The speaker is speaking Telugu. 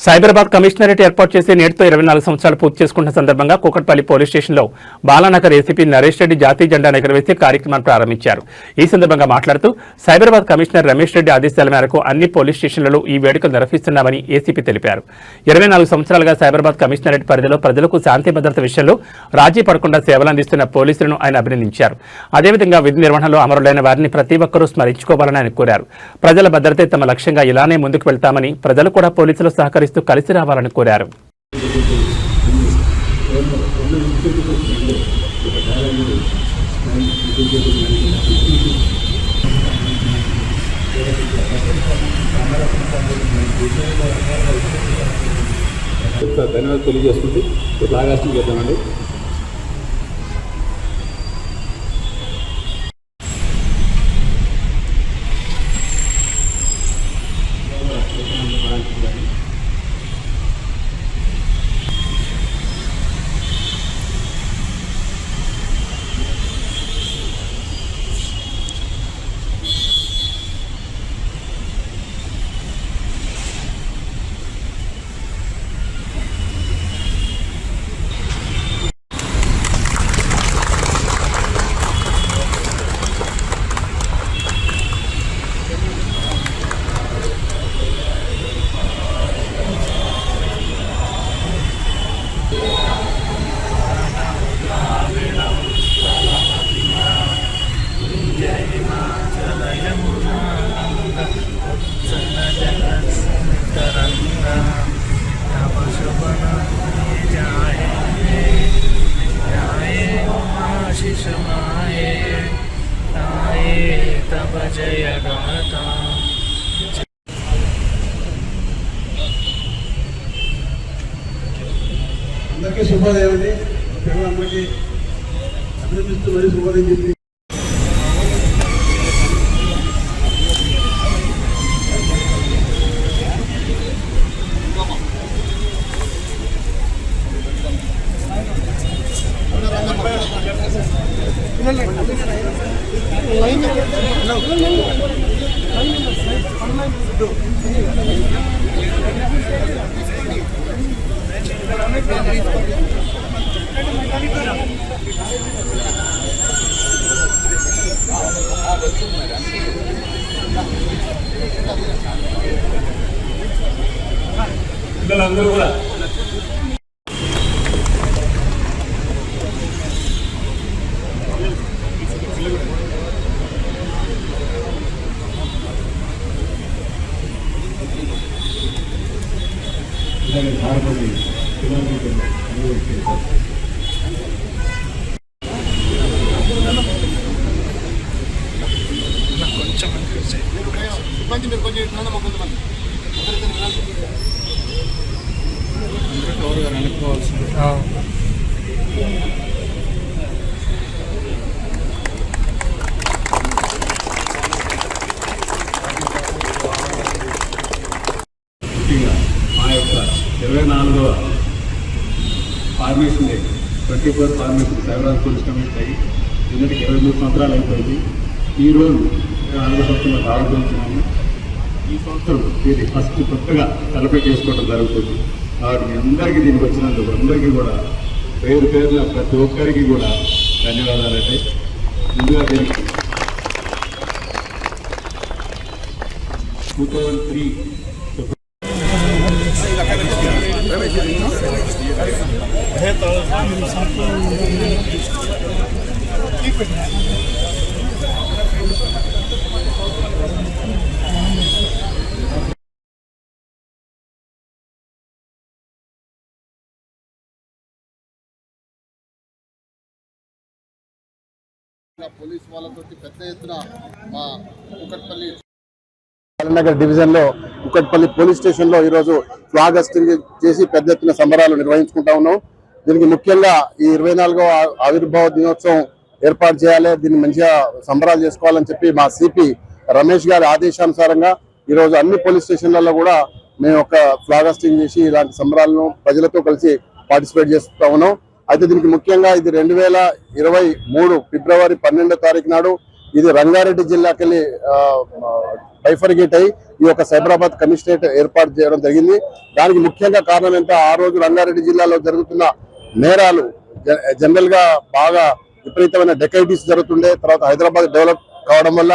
సైబరాబాద్ కమిషనరేట్ ఏర్పాటు చేసి నేటితో 24 సంవత్సరాలు పూర్తి చేసుకున్న సందర్భంగా కూకట్పల్లి పోలీస్ స్టేషన్లో బాలానగర్ ఏసీపీ నరేష్ రెడ్డి జాతీయ జెండా ఎగురవేసి కార్యక్రమాన్ని ప్రారంభించారు. ఈ సందర్భంగా మాట్లాడుతూ సైబరాబాద్ కమిషనర్ రమేష్ రెడ్డి ఆదేశాల మేరకు అన్ని పోలీస్ స్టేషన్లలో ఈ వేడుకలు నిర్వహిస్తున్నామని ఏసీపీ తెలిపారు. 24 సంవత్సరాలుగా సైబరాబాద్ కమిషనరేట్ పరిధిలో ప్రజలకు శాంతి భద్రత విషయంలో రాజీ పడకుండా సేవలందిస్తున్న పోలీసులను ఆయన అభినందించారు. అదేవిధంగా విధి నిర్వహణలో అమరులైన వారిని ప్రతి ఒక్కరూ స్మరించుకోవాలని ఆయన కోరారు. ప్రజల భద్రతే తమ లక్ష్యంగా ఇలానే ముందుకు వెళ్తామని, ప్రజలు కూడా పోలీసులు సహకరిస్తూ కలిసి రావాలని కోరారు. ధన్యవాదాలు తెలియజేసుకుంటూ ఫ్లాగ్ చేద్దామండి. అందరికీ శుభోదయం అండి. అందరికీ అభినందిస్తూ మరి శుభోదయం చెప్పి పిల్లలందరూ కూడా మా యొక్క 24వ formation day 24th formation Cyberabad police commission అయ్యి నిన్నటికి 23 సంవత్సరాలు అయిపోయింది. ఈరోజు 4వ సంవత్సరంలో ప్రారంభించున్నాము. ఈ సంవత్సరం దీన్ని ఫస్ట్ కొత్తగా సెలబ్రేట్ చేసుకోవడం జరుగుతుంది. కాబట్టి మీ అందరికీ దీనికి వచ్చినందుకు అందరికీ కూడా పేరు పేరున ప్రతి ఒక్కరికి కూడా ధన్యవాదాలంటే ముందుగా దీనికి 2003 పోలీస్ వాళ్ళతో పెద్ద ఎత్తున మా కూకట్పల్లి బాలానగర్ డివిజన్ లో కూకట్పల్లి పోలీస్ స్టేషన్ లో ఈరోజు ఫ్లాగ్ హాస్టింగ్ చేసి పెద్ద ఎత్తున సంబరాలు నిర్వహించుకుంటా ఉన్నాం. దీనికి ముఖ్యంగా ఈ 24వ ఆవిర్భావ దినోత్సవం ఏర్పాటు చేయాలి, దీన్ని మంచిగా సంబరాలు చేసుకోవాలని చెప్పి మా సిపి రమేష్ గారి ఆదేశానుసారంగా ఈరోజు అన్ని పోలీస్ స్టేషన్లలో కూడా మేము ఒక ఫ్లాగ్ హాస్టింగ్ చేసి ఇలాంటి సంబరాలను ప్రజలతో కలిసి పార్టిసిపేట్ చేస్తూ ఉన్నాం. అయితే దీనికి ముఖ్యంగా ఇది 2023 ఫిబ్రవరి 12వ తారీఖు నాడు ఇది రంగారెడ్డి జిల్లాకెళ్ళి బైఫర్గేట్ అయ్యి ఈ యొక్క సైబరాబాద్ కమిషనరేట్ ఏర్పాటు చేయడం జరిగింది. దానికి ముఖ్యంగా కారణం ఏంటంటే ఆ రోజు రంగారెడ్డి జిల్లాలో జరుగుతున్న నేరాలు జనరల్ గా బాగా విపరీతమైన డెకైటీస్ జరుగుతుండే. తర్వాత హైదరాబాద్ డెవలప్ కావడం వల్ల